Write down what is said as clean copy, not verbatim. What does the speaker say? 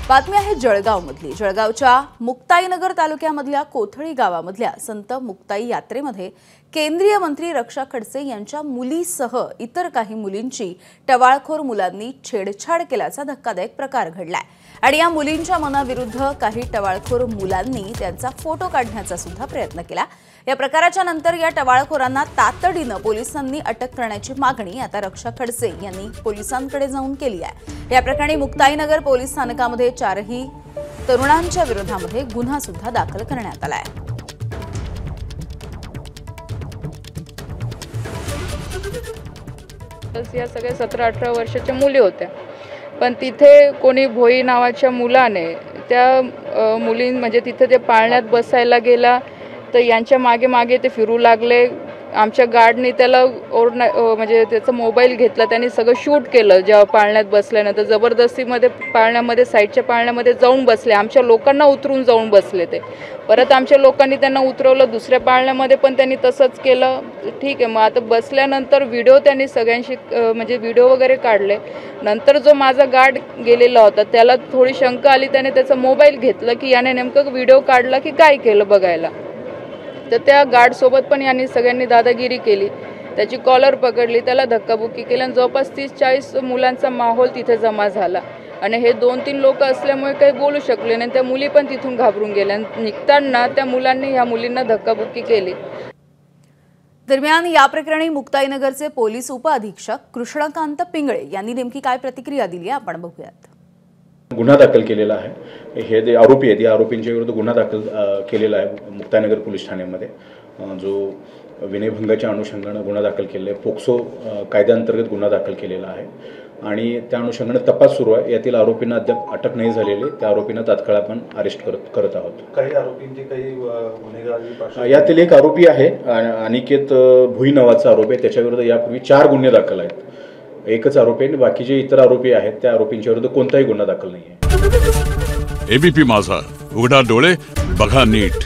बातमी आहे जळगावमधली। जळगावच्या मुक्ताईनगर तालुक्यामधल्या कोथळी गावामधल्या संत मुक्ताई यात्रेमध्ये केंद्रीय मंत्री रक्षा खडसे यांच्या मुलीसह इतर काही मुलींची टवाळखोर मुलांनी छेडछाड केल्याचा धक्कादायक प्रकार घडलाय आणि या मुलींच्या मनाविरुद्ध काही टवाळखोर मुलांनी त्यांचा फोटो काढण्याचा सुद्धा प्रयत्न केला। या प्रकाराच्या नंतर या टवाळखोरांना तातडीने पोलिसांनी अटक करण्याची मागणी आता रक्षा खडसे यांनी पोलिसांकडे जाऊन केली आहे। या प्रकरणी मुक्ताईनगर पोलीस स्थानकामध्ये चारही तरुणांच्या विरोधामध्ये गुन्हा सुद्धा दाखल करण्यात आला आहे। या सगळ्या 17-18 वर्षाच्या मुली होत्या, पण तिथे कोणी भोई नावाच्या मुलाने त्या मुली म्हणजे तिथे ते पाळण्यात बसायला गेला तर यांच्या मागे मागे ते फिरू लागले। आमच्या गार्डने त्याला म्हणजे त्याचा मोबाईल घेतला, त्यांनी सगळं शूट केलं। जेव्हा पाळण्यात बसल्यानंतर जबरदस्तीमध्ये पाळण्यामध्ये साईडच्या पाळण्यामध्ये जाऊन बसले, आमच्या लोकांना उतरून जाऊन बसले। ते परत आमच्या लोकांनी त्यांना उतरवलं दुसऱ्या पाळण्यामध्ये, पण त्यांनी तसंच केलं। ठीक आहे, मग आता बसल्यानंतर व्हिडिओ त्यांनी सगळ्यांशी म्हणजे व्हिडिओ वगैरे काढले। नंतर जो माझा गार्ड गेलेला होता त्याला थोडी शंका आली, त्याने त्याचा मोबाईल घेतला की याने नेमकं व्हिडिओ काढला की काय केलं बघायला। तर त्या गार्डसोबत पण यांनी सगळ्यांनी दादागिरी केली, त्याची कॉलर पकडली, त्याला धक्काबुक्की केली आणि जवळपास 30-40 मुलांचा माहोल तिथे जमा झाला आणि हे 2-3 लोक असल्यामुळे काही बोलू शकले नाही। त्या मुली पण तिथून घाबरून गेल्या। निघताना त्या मुलांनी ह्या मुलींना धक्काबुक्की केली। दरम्यान या प्रकरणी मुक्ताईनगरचे पोलीस उपअधीक्षक कृष्णकांत पिंगळे यांनी नेमकी काय प्रतिक्रिया दिली आहे आपण बघूयात। गुन्हा दाखल केलेला आहे। हे जे आरोपी आहेत या आरोपींच्या विरुद्ध गुन्हा दाखल केलेला आहे मुक्ताईनगर पोलीस ठाण्यामध्ये, जो विनयभंगाच्या अनुषंगाने गुन्हा दाखल केलेला आहे। पोक्सो कायद्याअंतर्गत गुन्हा दाखल केलेला आहे आणि त्या अनुषंगाने तपास सुरू आहे। यातील आरोपींना अद्याप अटक नाही झालेली, त्या आरोपींना तात्काळ आपण अरेस्ट करत आहोत। काही आरोपींचे काही गुन्हेगारी यातील एक आरोपी आहे अनिकेत भुई नावाचा आरोपी आहे, त्याच्याविरुद्ध यापूर्वी 4 गुन्हे दाखल आहेत। एकच आरोपी आहे, बाकीचे इतर आरोपी आहेत त्या आरोपींच्या विरुद्ध कोणताही गुन्हा दाखल नाही आहे। एबीपी माझा, उघडा डोळे बघा नीट।